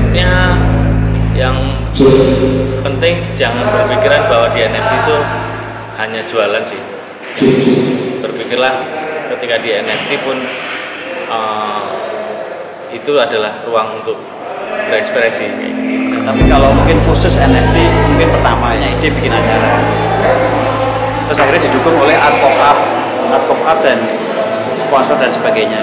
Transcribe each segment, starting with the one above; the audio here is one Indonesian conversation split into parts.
prinsipnya yang penting jangan berpikiran bahwa di NFT itu hanya jualan sih. Berpikirlah ketika di NFT pun itu adalah ruang untuk berekspresi. Tapi kalau mungkin khusus NFT, mungkin pertamanya ide bikin acara, terus akhirnya didukung oleh art pop up dan sponsor dan sebagainya.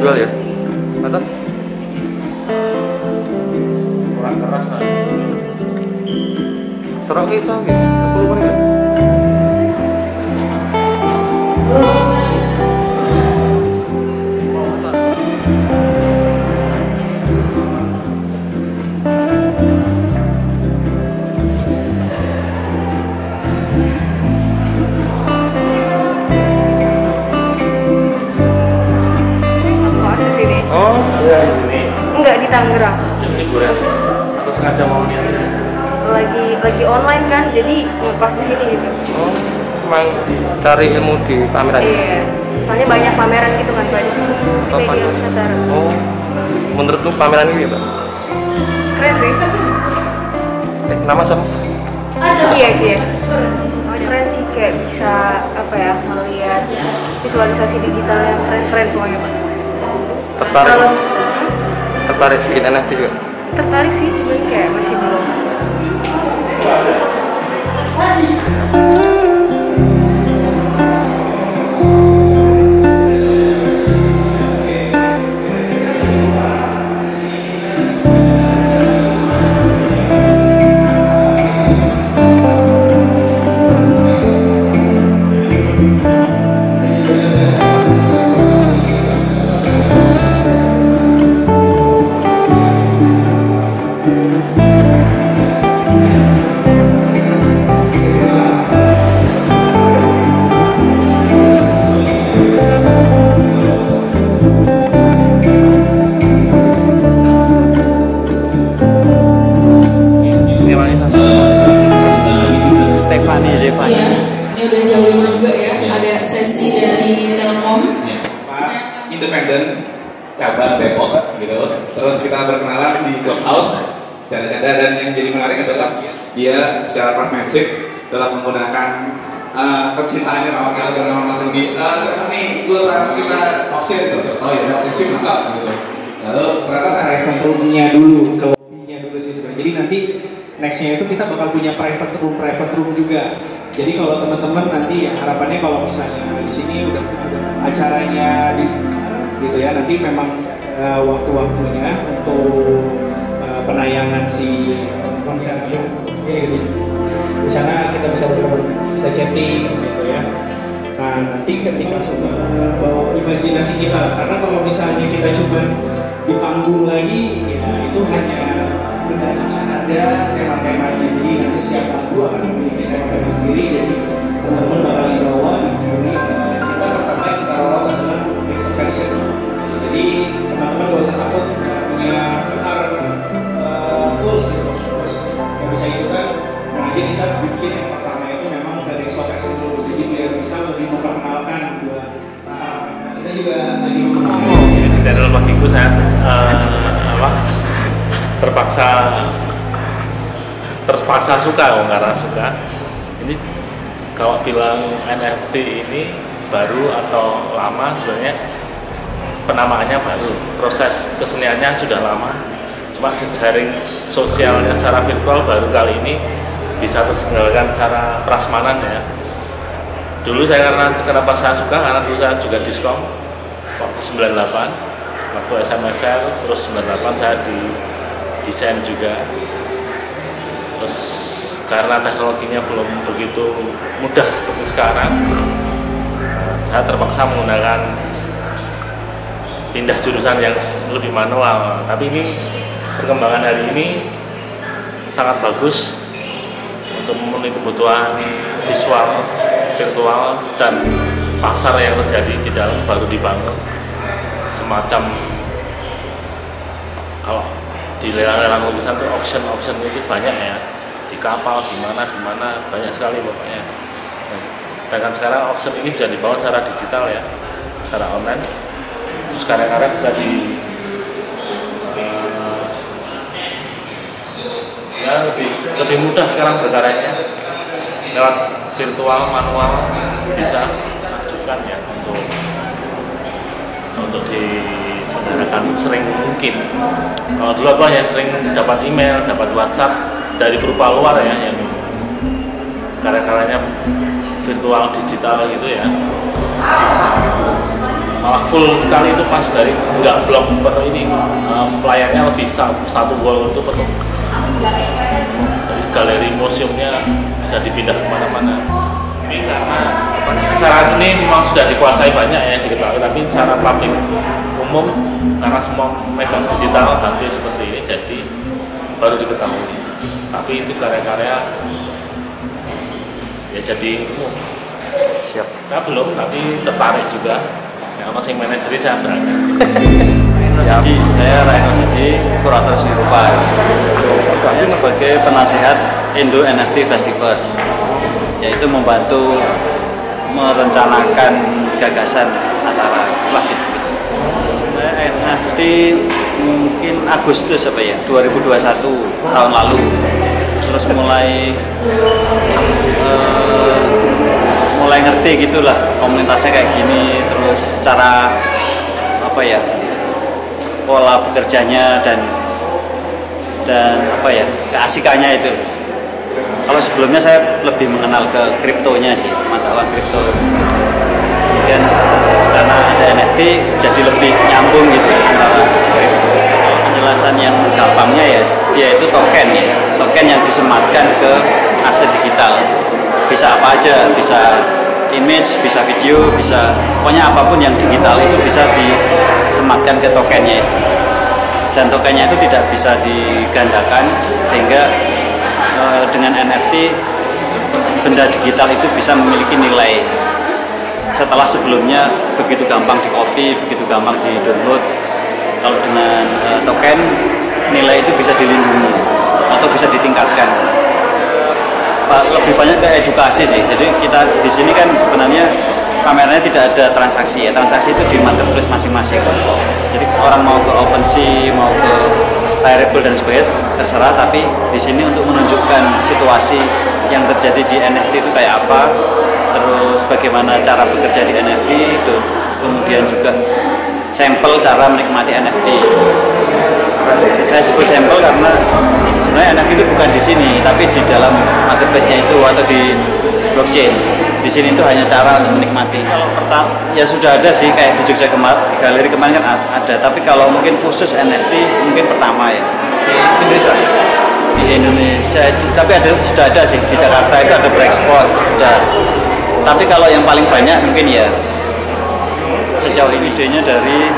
jual ya? Mantap. Kurang keras lah. Serok kisah gitu. 10 menit. hiburan atau sengaja mau lihat? Lagi online kan, jadi pas di sini gitu. Oh, emang cari ilmu di pameran? Iya, soalnya banyak pameran gitu kan Pak di sini. Media Nusantara. Oh, menurutmu pameran ini Pak? Keren sih. Nama sama? Iya. Keren sih, kayak bisa apa ya, melihat visualisasi digital yang keren-keren semuanya Pak. Tertarik bikin NFT juga? Tertarik sih, cuman kayak masih belum. Iya, ini udah jam 5 juga ya. Ada sesi dari Telkom. Pak, independen cabang Depok gitu. Terus kita berkenalan di Clubhouse. Canda-canda, dan yang jadi menarik adalah dia secara pragmatik dalam menggunakan kecintaannya sama kita dengan langsung di nih kita auction itu. Oh ya, auction mantap gitu. Lalu ternyata saya private room-nya dulu, ke lobby-nya dulu sih sebenarnya. Jadi nanti next-nya itu kita bakal punya private room juga. Jadi kalau teman-teman nanti ya harapannya kalau misalnya di sini udah ada acaranya gitu ya, nanti memang waktu-waktunya untuk penayangan si konsernya gitu. Di sana kita bisa bisa chatting gitu ya. Nah nanti ketika sudah bawa imajinasi kita, karena kalau misalnya kita cuma di panggung lagi ya itu hanya berdasarkan ada tema-temanya. Jadi nanti setiap lagu akan memiliki tema-tema sendiri. Jadi teman-teman bakal dibawa di juri. Kita pertama kita rawat adalah extroversion. Jadi teman-teman gak usah takut punya VR tools gitu. Terus yang bisa itu kan. Nah jadi kita bikin yang pertama itu memang ke extroversion dulu. Jadi biar bisa lebih memperkenalkan buat kita juga lagi mengenalkan. Di channel bagiku saya terpaksa suka, karena suka. Ini kalau bilang NFT ini baru atau lama, sebenarnya penamaannya baru, proses keseniannya sudah lama, cuma jejaring sosialnya secara virtual baru kali ini bisa terselenggarakan secara prasmanan ya. Dulu saya kenapa saya suka, karena dulu saya juga diskom waktu 98, waktu SMSR, terus 98 saya di desain juga. Terus karena teknologinya belum begitu mudah seperti sekarang, saya terpaksa menggunakan pindah jurusan yang lebih manual. Tapi ini perkembangan hari ini sangat bagus untuk memenuhi kebutuhan visual, virtual, dan pasar yang terjadi di dalam baru dibangun. Semacam kalau di lelang-lelang lukisan itu auction itu banyak ya, di kapal, di mana banyak sekali pokoknya. Sedangkan sekarang auction ini bisa dibawa secara digital ya, secara online. Terus karya-karya bisa lebih mudah sekarang berkaryanya lewat virtual, manual, bisa ajukan ya untuk diselenggarakan sering mungkin. Kalau dulu aku hanya sering dapat email, dapat WhatsApp dari berupa luar ya, yang karya-karyanya virtual digital gitu ya. Malah full sekali itu pas dari nggak blok per ini, pelayannya lebih satu wall itu penuh. Dari galeri museumnya bisa dipindah kemana-mana. Ini karena secara seni memang sudah dikuasai banyak ya, diketahui, tapi secara publik umum karena semua megang digital hampir seperti ini, jadi baru diketahui. Tapi itu karya-karya ya jadi umum. Siap. Saya belum, tapi tertarik juga. Ya, masing manajeri saya berangkat. Jadi saya Raino Didi, kurator seni rupa. Saya sebagai penasihat Indo NFT Festivals, yaitu membantu merencanakan gagasan acara. NFT mungkin Agustus 2021 tahun lalu. Terus mulai ngerti gitulah komunitasnya kayak gini, terus cara pola bekerjanya dan keasikannya itu. Kalau sebelumnya saya lebih mengenal ke kriptonya sih, mata uang kripto. Kemudian karena ada NFT jadi lebih nyambung gitu antara kripto. Penjelasan yang gampangnya ya, dia itu token yang disematkan ke aset digital. Bisa apa aja, bisa image, bisa video, bisa pokoknya apapun yang digital itu bisa disematkan ke tokennya itu. Dan tokennya itu tidak bisa digandakan, sehingga dengan NFT benda digital itu bisa memiliki nilai setelah sebelumnya begitu gampang di-copy, begitu gampang di-download. Kalau dengan token, nilai itu bisa dilindungi atau bisa ditingkatkan. Lebih banyak ke edukasi sih. Jadi kita di sini kan sebenarnya pamerannya tidak ada transaksi ya. Transaksi itu di marketplace masing-masing. Jadi orang mau ke OpenSea, mau ke Rarible dan sebagainya terserah. Tapi di sini untuk menunjukkan situasi yang terjadi di NFT itu kayak apa, terus bagaimana cara bekerja di NFT itu, kemudian juga sampel cara menikmati NFT. Saya sebut sampel karena sebenarnya NFT itu bukan di sini, tapi di dalam marketplace-nya itu atau di blockchain. Di sini itu hanya cara untuk menikmati. Kalau pertama ya sudah ada sih, kayak di Jogja galeri kemarin kan ada, tapi kalau mungkin khusus NFT mungkin pertama ya di Indonesia itu, tapi sudah ada sih di Jakarta itu ada Breaksport sudah. Tapi kalau yang paling banyak mungkin ya sejauh ini idenya dari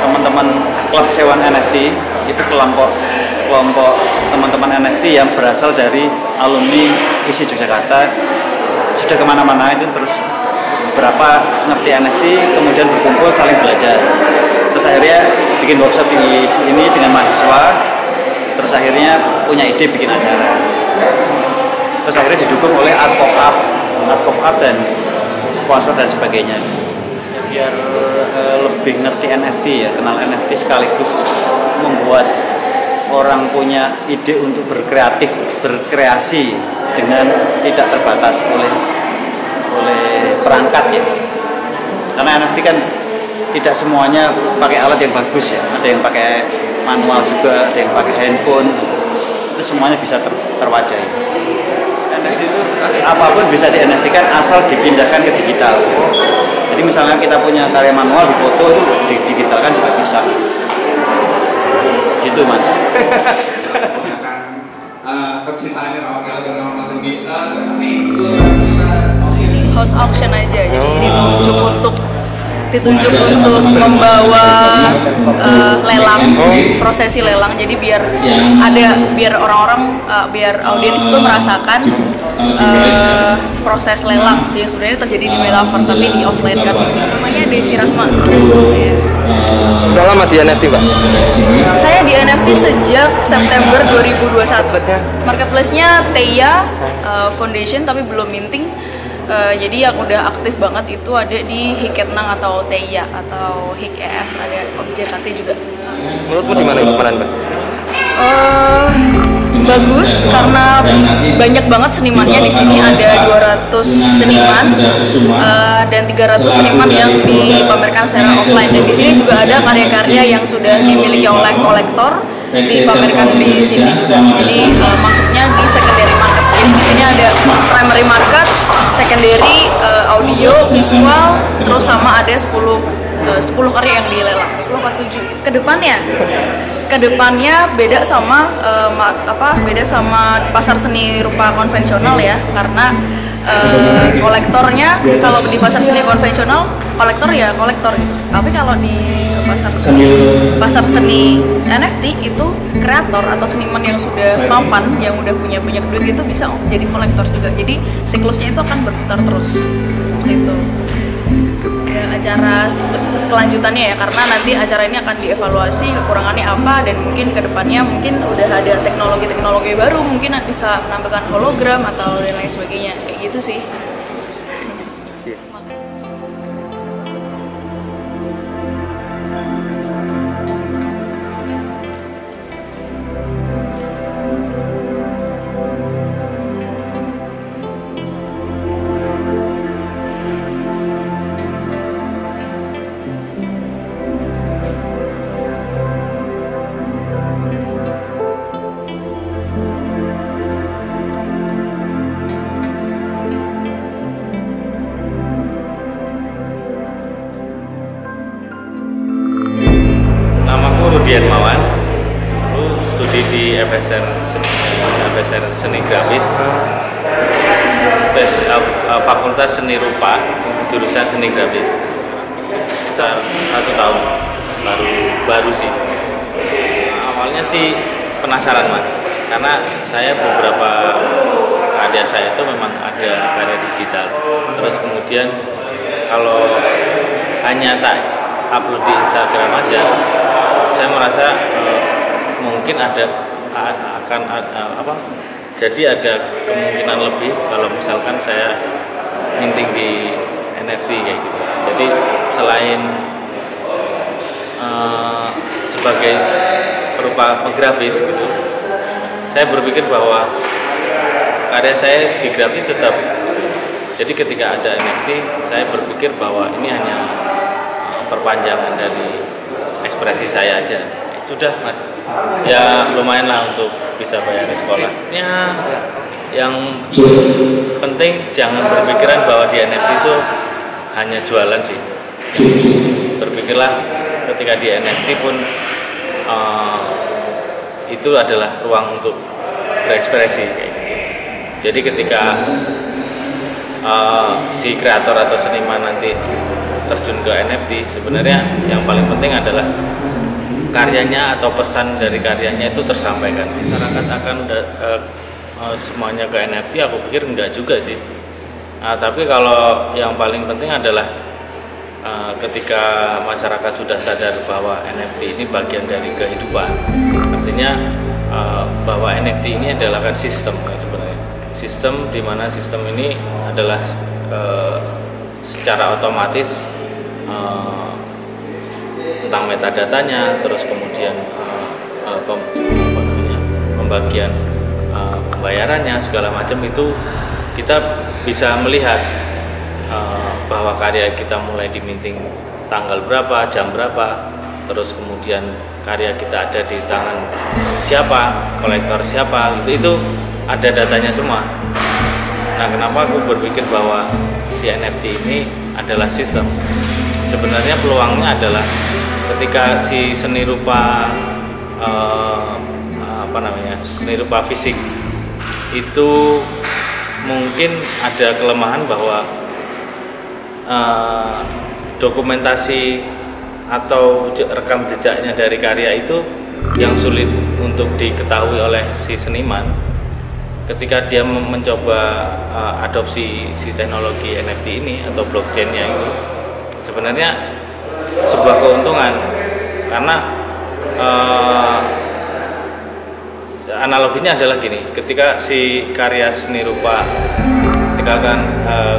teman-teman klub sewaan NFT, itu kelompok teman-teman NFT yang berasal dari alumni ISI Yogyakarta, sudah kemana-mana itu, terus beberapa ngerti NFT, kemudian berkumpul saling belajar, terus akhirnya bikin workshop di sini dengan mahasiswa, terus akhirnya punya ide bikin acara, terus akhirnya didukung oleh art pop-up dan sponsor dan sebagainya. Biar lebih ngerti NFT ya, kenal NFT sekaligus membuat orang punya ide untuk berkreasi dengan tidak terbatas oleh perangkat ya. Karena NFT kan tidak semuanya pakai alat yang bagus ya, ada yang pakai manual juga, ada yang pakai handphone, itu semuanya bisa terwadai. NFT itu apapun bisa di NFT kan asal dipindahkan ke digital. Jadi misalnya kita punya karya manual di foto itu digitalkan juga bisa. Gitu Mas. Kecintaannya sama kita dengan langsung di house auction aja, jadi ditunjuk untuk membawa lelang, prosesi lelang. Jadi biar orang-orang, biar audiens itu merasakan proses lelang sih yang sebenarnya terjadi di metaverse tapi di offline kan. Namanya Desi Rahma. Udah lama di NFT Pak? Saya di NFT sejak September 2021. Marketplace-nya Teia Foundation tapi belum minting. Jadi yang udah aktif banget itu ada di Hiketnang atau Teia atau Hik EF, ada OBJKT juga. Menurutmu di mana kemarin Pak? Bagus karena banyak banget senimannya di sini, ada 200 seniman dan 300 seniman yang dipamerkan secara offline, dan di sini juga ada karya-karya yang sudah dimiliki oleh kolektor dipamerkan di sini juga. Jadi masuknya di secondary market. Jadi di sini ada primary market, secondary, audio, visual, terus sama ada 10 karya yang dilelang, 10 atau 7. Kedepannya beda sama beda sama pasar seni rupa konvensional ya, karena kolektornya kalau di pasar seni konvensional kolektor ya kolektor gitu. Tapi kalau di pasar seni NFT itu kreator atau seniman yang sudah mapan, yang udah punya banyak duit itu bisa jadi kolektor juga. Jadi siklusnya itu akan berputar terus seperti itu. Ya, acara kelanjutannya ya, karena nanti acara ini akan dievaluasi kekurangannya apa, dan mungkin kedepannya mungkin udah ada teknologi baru, mungkin bisa menampilkan hologram atau dan lain sebagainya, kayak gitu sih. Rudian Mawan, studi di FSR Seni Grafis, Fakultas Seni Rupa, jurusan Seni Grafis. Kita 1 tahun baru sih. Awalnya sih penasaran Mas, karena saya beberapa karya saya itu memang ada karya digital. Terus kemudian kalau hanya tak upload di Instagram aja, saya merasa mungkin akan jadi ada kemungkinan lebih kalau misalkan saya minting di NFT kayak gitu. Jadi selain sebagai berupa penggrafis gitu, saya berpikir bahwa karya saya di grafis tetap. Jadi ketika ada NFT, saya berpikir bahwa ini hanya perpanjangan dari ekspresi saya aja. Sudah Mas, ya lumayan lah untuk bisa bayar sekolah ya. Yang penting jangan berpikiran bahwa di NFT itu hanya jualan sih. Berpikirlah ketika di NFT pun itu adalah ruang untuk berekspresi kayak gitu. Jadi ketika si kreator atau seniman nanti terjun ke NFT, sebenarnya yang paling penting adalah karyanya atau pesan dari karyanya itu tersampaikan. Masyarakat akan semuanya ke NFT, aku pikir enggak juga sih. Tapi kalau yang paling penting adalah ketika masyarakat sudah sadar bahwa NFT ini bagian dari kehidupan, artinya bahwa NFT ini adalah kan sistem sebenarnya. Sistem di mana sistem ini adalah secara otomatis tentang metadatanya, terus kemudian pembagian pembayarannya segala macam, itu kita bisa melihat bahwa karya kita mulai diminting tanggal berapa, jam berapa, terus kemudian karya kita ada di tangan siapa, kolektor siapa, itu ada datanya semua. Nah, kenapa aku berpikir bahwa si NFT ini adalah sistem? Sebenarnya peluangnya adalah ketika si seni rupa seni rupa fisik itu mungkin ada kelemahan bahwa dokumentasi atau rekam jejaknya dari karya itu yang sulit untuk diketahui oleh si seniman. Ketika dia mencoba adopsi si teknologi NFT ini atau blockchain-nya itu, sebenarnya sebuah keuntungan, karena analoginya adalah gini, ketika si karya seni rupa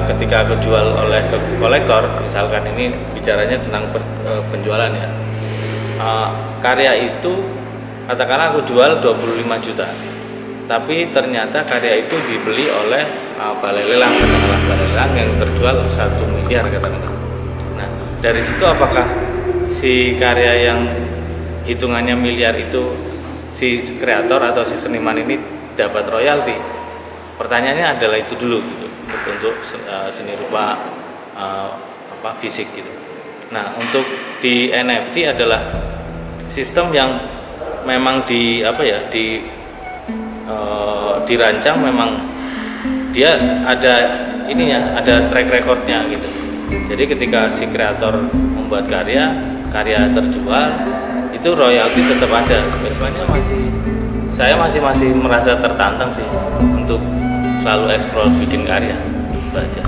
ketika aku jual oleh kolektor, misalkan ini bicaranya tentang penjualan ya, karya itu katakanlah aku jual 25 juta, tapi ternyata karya itu dibeli oleh balai lelang, katakanlah balai lelang yang terjual 1 miliar katakanlah. Nah, dari situ apakah si karya yang hitungannya miliar itu si kreator atau si seniman ini dapat royalti? Pertanyaannya adalah itu dulu gitu, untuk seni rupa fisik gitu. Nah, untuk di NFT adalah sistem yang memang dirancang, memang dia ada ada track recordnya gitu. Jadi ketika si kreator membuat karya terjual, itu royalti tetap ada. Sebenarnya saya masih merasa tertantang sih untuk selalu eksplor bikin karya, itu aja.